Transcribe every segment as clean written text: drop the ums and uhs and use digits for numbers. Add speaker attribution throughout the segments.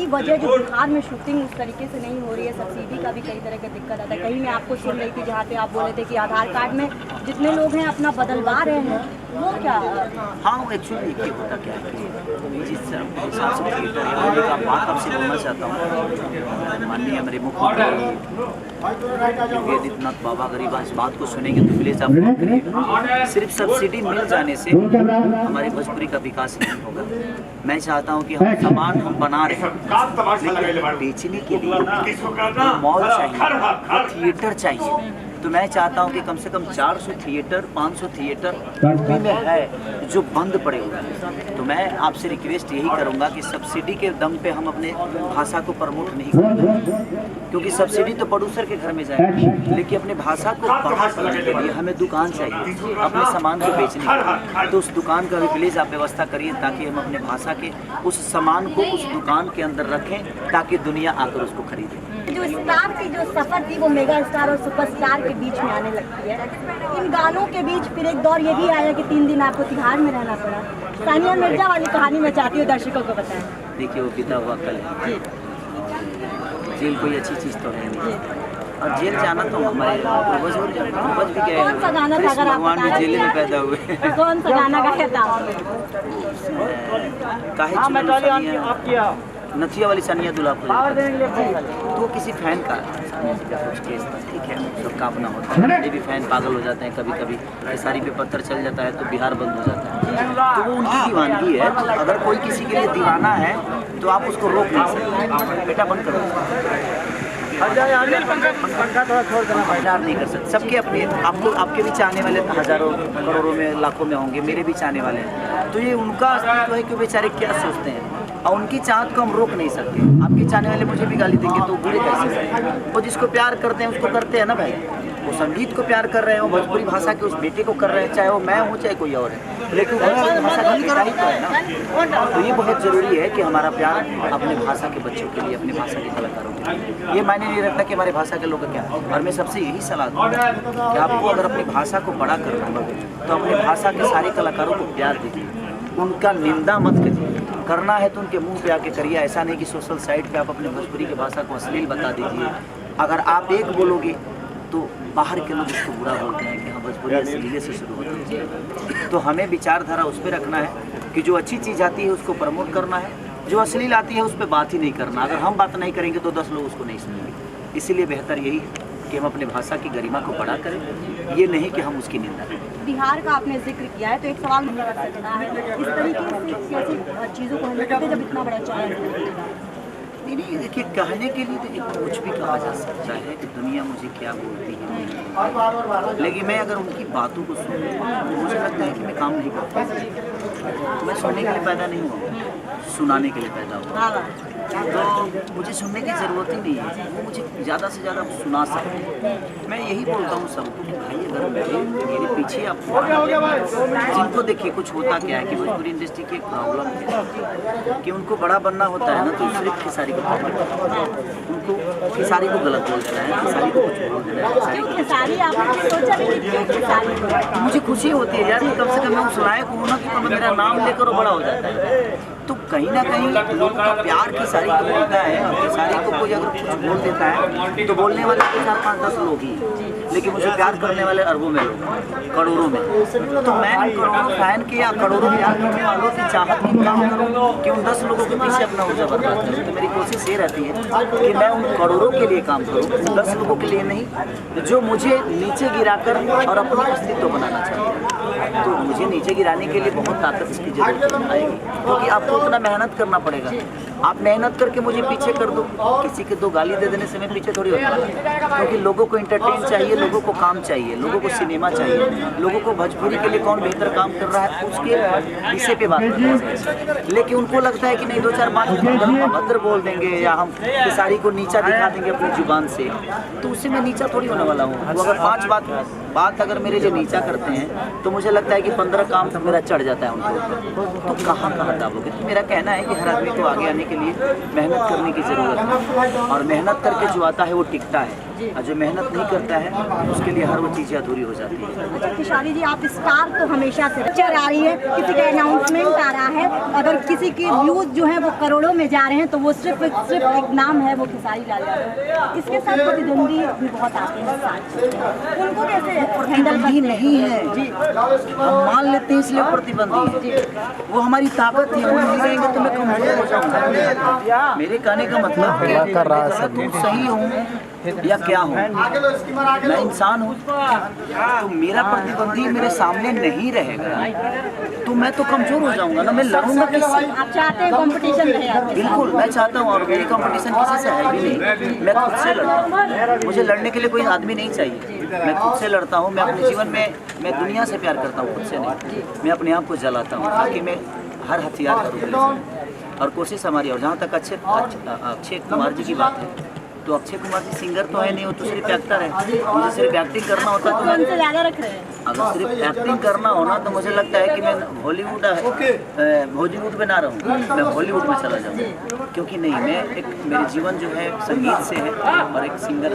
Speaker 1: यही वजह जो बिहार में शूटिंग उस तरीके से नहीं हो रही है, सब्सिडी का भी कई तरह का दिक्कत आता है। कहीं मैं आपको सुन रही थी जहाँ पे आप बोले थे कि आधार कार्ड में जितने लोग हैं अपना बदलवा रहे हैं, वो क्या?
Speaker 2: हाँ, वो एक्चुअली देखिए होता क्या है कि जिस हिसाब से थिएटर है और एक बात आपसे बोलना चाहता हूँ, माननीय हमारे मुख्यमंत्री योगी आदित्यनाथ बाबा गरीब इस बात को सुनेंगे तो प्लीज आप बात करिए। सिर्फ सब्सिडी मिल जाने से हमारे भोजपुरी का विकास नहीं होगा। मैं चाहता हूँ कि हम सामान हम बना रहे हैं, लेकिन बेचने के लिए मॉल चाहिए, थिएटर चाहिए। तो मैं चाहता हूं कि कम से कम 400 थिएटर 500 थिएटर यूपी में है जो बंद पड़े हुए हैं। तो मैं आपसे रिक्वेस्ट यही करूंगा कि सब्सिडी के दम पे हम अपने भाषा को प्रमोट नहीं करेंगे, क्योंकि सब्सिडी तो प्रोड्यूसर के घर में जाएगी, लेकिन अपने भाषा को बढ़ा करने के लिए हमें दुकान चाहिए अपने सामान को बेचने के लिए। तो उस दुकान का भी प्लीज़ आप व्यवस्था करिए ताकि हम अपने भाषा के उस सामान को उस दुकान के अंदर रखें ताकि दुनिया आकर उसको खरीदे।
Speaker 1: जो स्टार की जो सफर थी वो मेगा स्टार और सुपरस्टार के बीच में आने लगती है। इन गानों के बीच फिर एक दौर ये भी आया कि 3 दिन आपको तिहाड़ में रहना पड़ा। सानिया मिर्जा वाली कहानी मैं चाहती हूँ दर्शकों को बताएं।
Speaker 2: देखिए वो बीता हुआ कल है, जेल कोई अच्छी चीज़ तो है नहीं, और जेल जाना तो हमारे पूर्वज भी गए।
Speaker 1: कौन सा गाना था अगर आप
Speaker 2: भगवान भी जेल में पैदा हुए?
Speaker 1: कौन सा गाना गाया था?
Speaker 2: नथिया वाली सानिया दुल्हा तो किसी फैन का कुछ केस था, ठीक है, सबका अपना होता है। मेरे भी फैन पागल हो जाते हैं, कभी कभी सारी पे पत्थर चल जाता है तो बिहार बंद हो जाता है। तो वो उनकी दीवानगी है। अगर कोई किसी के लिए दीवाना है तो आप उसको रोक नहीं सकते, बेटा बंद करो, पंखा थोड़ा छोड़ देना, बाजार नहीं कर सकते। सबके अपने आपके भी चाहने वाले हजारों करोड़ों में लाखों में होंगे, मेरे भी चाहने वाले हैं। तो ये उनका अस्तित्व है कि बेचारे क्या सोचते हैं, और उनकी चाहत को हम रोक नहीं सकते। आपके चाहने वाले मुझे भी गाली देंगे तो बुरे कैसे हैं? वो जिसको प्यार करते हैं उसको करते हैं ना भाई। वो संगीत को प्यार कर रहे हैं, वो भोजपुरी भाषा के उस बेटे को कर रहे हैं, चाहे वो मैं हूँ चाहे कोई और है, लेकिन भोजपुरी भाषा का हित है ना। तो ये बहुत ज़रूरी है कि हमारा प्यार अपने भाषा के बच्चों के लिए, अपने भाषा के कलाकारों के लिए, ये मायने नहीं रखता कि हमारे भाषा के लोग क्या। और मैं सबसे यही सलाह दूँगा कि आपको अगर अपनी भाषा को बड़ा करना है तो अपने भाषा के सारे कलाकारों को प्यार दीजिए, उनका निंदा मत करिए। करना है तो उनके मुंह पे आके करिए, ऐसा नहीं कि सोशल साइट पे आप अपने भोजपुरी की भाषा को अश्लील बता दीजिए। अगर आप एक बोलोगे तो बाहर के लोग उसको बुरा बोलते हैं कि हाँ भोजपुरी अश्लील से शुरू होती है। तो हमें विचारधारा उस पर रखना है कि जो अच्छी चीज़ आती है उसको प्रमोट करना है, जो अश्लील आती है उस पर बात ही नहीं करना। अगर हम बात नहीं करेंगे तो 10 लोग उसको नहीं सुनेंगे। इसीलिए बेहतर यही कि हम अपने भाषा की गरिमा को बढ़ा करें, ये नहीं कि हम उसकी निंदा करें।
Speaker 1: बिहार का आपने जिक्र किया है तो एक सवाल मुझे कर सकता है, इस तरीके से कैसी चीज़ों को हैंडल करते जब इतना बड़ा चैलेंज?
Speaker 2: नहीं, देखिए कहने के लिए तो कुछ भी कहा जा सकता है कि दुनिया मुझे क्या बोलती है, लेकिन मैं अगर उनकी बातों को सुनूं तो मुझे लगता है कि मैं काम नहीं करता। मैं सुनने के लिए पैदा नहीं हुआ, सुनाने के लिए पैदा हुआ। तो मुझे सुनने की ज़रूरत ही नहीं है, वो मुझे ज़्यादा से ज़्यादा सुना सकते हैं। मैं यही बोलता हूँ सबको कि भाई अगर मेरे पीछे आप जिनको देखिए कुछ होता क्या है कि भोजपुरी इंडस्ट्री की एक प्रॉब्लम है कि उनको बड़ा बनना होता है ना तो सिर्फ खेसारी को उनको खेसारी को गलत बोल देना है, खेसारी को कुछ बोल देना है। मुझे खुशी होती है यार कि कम से कम मैं उस लायक हूँ ना कि मेरा नाम लेकर वो बड़ा हो जाता है। तो कहीं ना कहीं लोगों का प्यार खेसारी को मिलता है, और खेसारी को कोई अगर कुछ बोल देता है तो बोलने वाले 4, 5, 10 लोग ही, लेकिन मुझे प्यार करने वाले अरबों में लोग, करोड़ों में। तो मैं उन करोड़ों फैन के या करोड़ों प्यार करने वालों की चाहत की काम करूँ कि उन 10 लोगों के पीछे अपना ऊर्जा बर्बाद करूँ। तो मेरी कोशिश ये रहती है कि मैं उन करोड़ों के लिए काम करूँ, उन 10 लोगों के लिए नहीं जो मुझे नीचे गिराकर और अपना अस्तित्व बनाना चाहते हैं। तो मुझे नीचे गिराने के लिए बहुत ताकत इसकी जरूरत आएगी, क्योंकि आपको उतना मेहनत करना पड़ेगा। आप मेहनत करके मुझे पीछे कर दो, किसी के 2 गाली दे देने से मैं पीछे थोड़ी होता है, क्योंकि लोगों को एंटरटेन चाहिए, लोगों को काम चाहिए, लोगों को सिनेमा चाहिए, लोगों को भोजपुरी के लिए कौन बेहतर काम कर रहा है उसके विषय पे बात करना है। लेकिन उनको लगता है कि नहीं 2-4 बात अभद्र बोल देंगे या हम खेसारी को नीचा दिखा देंगे अपनी जुबान से, तो उससे मैं नीचा थोड़ी होने वाला हूँ। वो अगर 5 बात अगर मेरे लिए नीचा करते हैं तो मुझे लगता है कि 15 काम तो मेरा चढ़ जाता है उनको, तो कहाँ दाबोगे। तो मेरा कहना है कि हर आदमी को आगे आने के लिए मेहनत करने की ज़रूरत है, और मेहनत करके जो आता है वो टिकता है, और जो मेहनत नहीं करता है उसके लिए हर वो चीज़ें अधूरी हो जाती है।
Speaker 1: अच्छा खेसारी जी, आप स्टार तो हमेशा से पिक्चर आ रही है, किसी का अनाउंसमेंट आ रहा है, अगर किसी की व्यूज जो है वो करोड़ों में जा रहे हैं तो वो सिर्फ एक नाम है, वो खेसारी लाल यादव। इसके साथ प्रतिद्वंदी भी बहुत आते हैं साथ, उनको कैसे हैंडल
Speaker 2: ही नहीं है जी, हम मान लेते हैं इसलिए प्रतिबंधी है, वो हमारी ताकत है, हम नहीं रहेंगे तो मैं कमजोर हो जाऊंगा। मेरे कहने का मतलब है कि तुम सही हूँ या क्या हूँ, मैं इंसान हूँ, तो मेरा प्रतिद्वंदी मेरे सामने नहीं रहेगा तो मैं तो कमजोर हो जाऊंगा ना, मैं लड़ूंगा किससे।
Speaker 1: आप चाहते हैं कंपटीशन रहे?
Speaker 2: बिल्कुल मैं चाहता हूँ, और मेरी कंपटीशन किसी से है भी नहीं, मैं खुद से लड़ता हूँ। मुझे लड़ने के लिए कोई आदमी नहीं चाहिए, मैं खुद से लड़ता हूँ। मैं अपने जीवन में मैं दुनिया से प्यार करता हूँ, खुद से नहीं। मैं अपने आप को जलाता हूँ ताकि मैं हर हथियार का रूप ले सकूं। और कोशिश हमारी, और जहाँ तक अक्षय कुमार जी की बात है, तो अक्षय कुमार जी सिंगर तो है नहीं, वो तो सिर्फ एक्टर है। मुझे सिर्फ एक्टिंग करना होता है, तो मैं
Speaker 1: ज़्यादा रख रहे हैं।
Speaker 2: अगर सिर्फ एक्टिंग करना होना तो मुझे लगता है कि मैं बॉलीवुड में ना रहूँ, मैं हॉलीवुड में चला जाऊँ। क्योंकि नहीं, मैं एक मेरे जीवन जो है संगीत से है, और एक सिंगर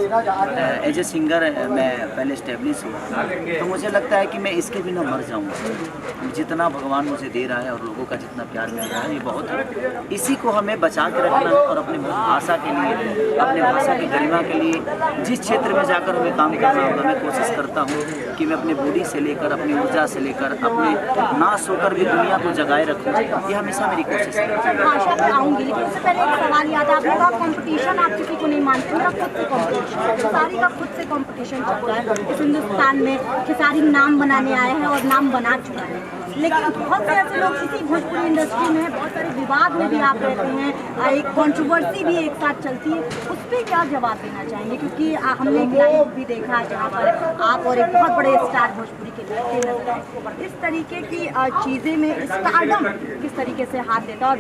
Speaker 2: एज ए सिंगर मैं पहले स्टेब्लिश हुआ, तो मुझे लगता है कि मैं इसके बिना मर जाऊँगा। जितना भगवान मुझे दे रहा है और लोगों का जितना प्यार मिल रहा है, ये बहुत है। इसी को हमें बचा के रखना है, और अपने भाषा के लिए, अपने भाषा की गरिमा के लिए जिस क्षेत्र में जाकर हमें काम करना होगा, मैं कोशिश करता हूँ कि मैं अपने बॉडी से लेकर, अपनी ऊर्जा से लेकर, अपने नाश होकर भी दुनिया को जगाए रखूँ। ये हमेशा मेरी कोशिश है।
Speaker 1: भाषा पे आऊँगी, लेकिन उससे पहले एक सवाल याद है, आपने कहा कंपटीशन आप किसी को नहीं मानते, मेरा खुद से कंपटीशन, खेसारी का खुद से कंपटीशन चल रहा है इस हिंदुस्तान में। खेसारी नाम बनाने आए हैं और नाम बना चुका है, लेकिन बहुत से ऐसे लोग इसी भोजपुरी इंडस्ट्री में बहुत सारे विवाद में भी आप रहते हैं, एक कंट्रोवर्सी भी एक साथ चलती है, उस पर क्या जवाब देना चाहेंगे? क्योंकि हमने एक लाइव भी देखा जहाँ पर आप और एक बहुत बड़े स्टार भोजपुरी के लड़के नजर आए, इस तरीके की चीज़ें में स्टारडम किस तरीके से हाथ देता है।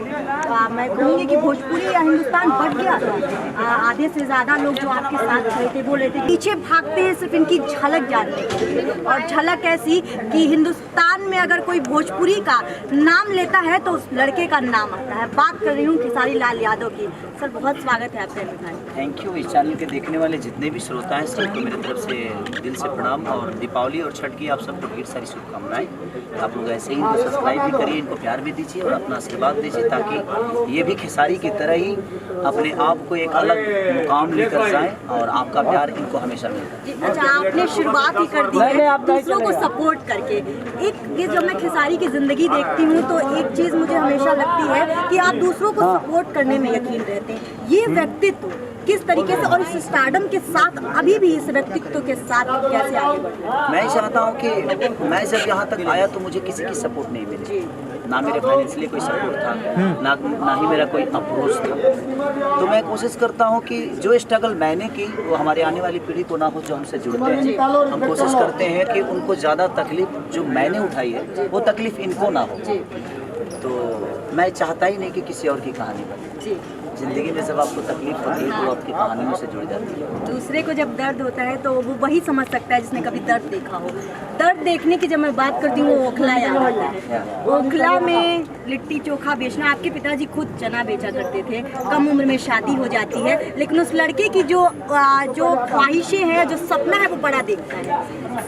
Speaker 1: और मैं कहूँगी कि भोजपुरी या हिंदुस्तान बढ़ गया, आधे से ज़्यादा लोग जो आपके साथ खड़े थे बोल रहे थे पीछे भागते हैं सिर्फ इनकी झलक जानने के लिए, और झलक ऐसी कि हिंदुस्तान में अगर कोई भोजपुरी का नाम लेता है तो उस लड़के का नाम आता है। बात कर रही हूँ खेसारी लाल यादव की। सर बहुत स्वागत है आपका हिंदुस्तान।
Speaker 2: Thank you. इस चैनल के देखने वाले जितने भी श्रोता हैं सबको मेरी तरफ से दिल से प्रणाम, और दीपावली और छठ की आप सबको ढेर सारी शुभकामनाएं। आप लोग ऐसे ही इनको सब्सक्राइब भी करिए, इनको प्यार भी दीजिए और अपना आशीर्वाद दीजिए, ताकि ये भी खेसारी की तरह ही अपने आप को एक अलग मुकाम लेकर जाएं, और आपका प्यार इनको हमेशा मिलता है।
Speaker 1: अच्छा, आपने शुरुआत ही कर दी है दूसरों को सपोर्ट करके। एक ये जब मैं खेसारी की ज़िंदगी देखती हूँ तो एक चीज़ मुझे हमेशा लगती है कि आप दूसरों को सपोर्ट करने में यकीन रहते हैं। ये व्यक्तित्व किस तरीके से, और इस स्टारडम के साथ अभी भी इस व्यक्तित्व के साथ कैसे आगे बढ़ रहे हैं?
Speaker 2: मैं चाहता हूँ कि मैं जब यहाँ तक आया तो मुझे किसी की सपोर्ट नहीं मिली, ना मेरे फाइनेंशियली कोई सपोर्ट था, ना ही मेरा कोई अप्रोच था। तो मैं कोशिश करता हूँ कि जो स्ट्रगल मैंने की वो हमारे आने वाली पीढ़ी को ना हो, जो हमसे जुड़ते हैं। हम कोशिश करते हैं कि उनको ज़्यादा तकलीफ जो मैंने उठाई है वो तकलीफ इनको ना हो। तो मैं चाहता ही नहीं कि किसी और की कहानी बने। ज़िंदगी में जब आपको तकलीफ होती है तो आपकी कहानियों से जुड़ जाती है।
Speaker 1: दूसरे को जब दर्द होता है तो वो वही समझ सकता है जिसने कभी दर्द देखा हो। दर्द देखने की जब मैं बात करती हूँ वो ओखला याद आता है। ओखला में लिट्टी चोखा बेचना, आपके पिताजी खुद चना बेचा करते थे, कम उम्र में शादी हो जाती है, लेकिन उस लड़के की जो ख्वाहिशें हैं, जो सपना है वो बड़ा देखता है।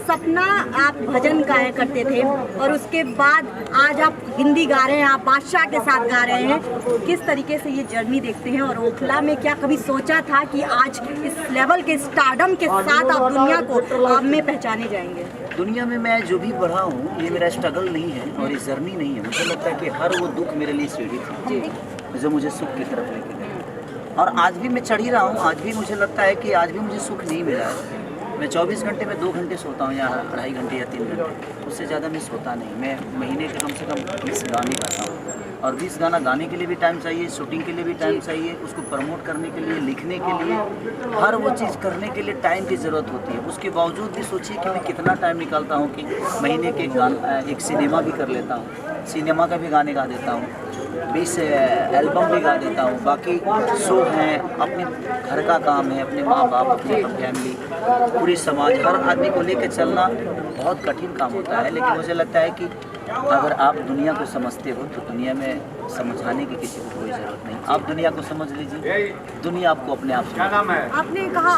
Speaker 1: सपना आप भजन गाया करते थे और उसके बाद आज आप हिंदी गा रहे हैं, आप बादशाह के साथ गा रहे हैं। किस तरीके से ये जर्नी देखते हैं, और ओखला में क्या कभी सोचा था कि आज इस लेवल के स्टारडम के साथ आप दुनिया को आप में पहचाने जाएंगे?
Speaker 2: दुनिया में मैं जो भी बढ़ा हूँ ये मेरा स्ट्रगल नहीं है और ये जर्नी नहीं है। मुझे लगता है कि हर वो दुख मेरे लिए सीढ़ी थी जो मुझे सुख की तरफ लेके गई, और आज भी मैं चढ़ ही रहा हूँ। आज भी मुझे लगता है कि आज भी मुझे सुख नहीं मिला है। मैं 24 घंटे में 2 घंटे सोता हूँ या 2.5 घंटे या 3 घंटे, उससे ज़्यादा मैं सोता नहीं। मैं महीने के कम से कम 20 गाने गाता हूँ, और 20 गाना गाने के लिए भी टाइम चाहिए, शूटिंग के लिए भी टाइम चाहिए, उसको प्रमोट करने के लिए, लिखने के लिए, हर वो चीज़ करने के लिए टाइम की ज़रूरत होती है। उसके बावजूद भी सोचिए कि मैं कितना टाइम निकालता हूँ कि महीने के एक सिनेमा भी कर लेता हूँ, सिनेमा का भी गाने गा देता हूँ, 20 एल्बम भी गा देता हूँ। बाकी शो हैं, अपने घर का काम है, अपने माँ बाप, अपनी फैमिली, पूरी समाज, हर आदमी को लेकर चलना बहुत कठिन काम होता है। लेकिन मुझे लगता है कि अगर आप दुनिया को समझते हो तो दुनिया में समझाने की किसी को कोई ज़रूरत नहीं। आप दुनिया को समझ लीजिए, दुनिया आपको अपने आप से
Speaker 1: आपने कहा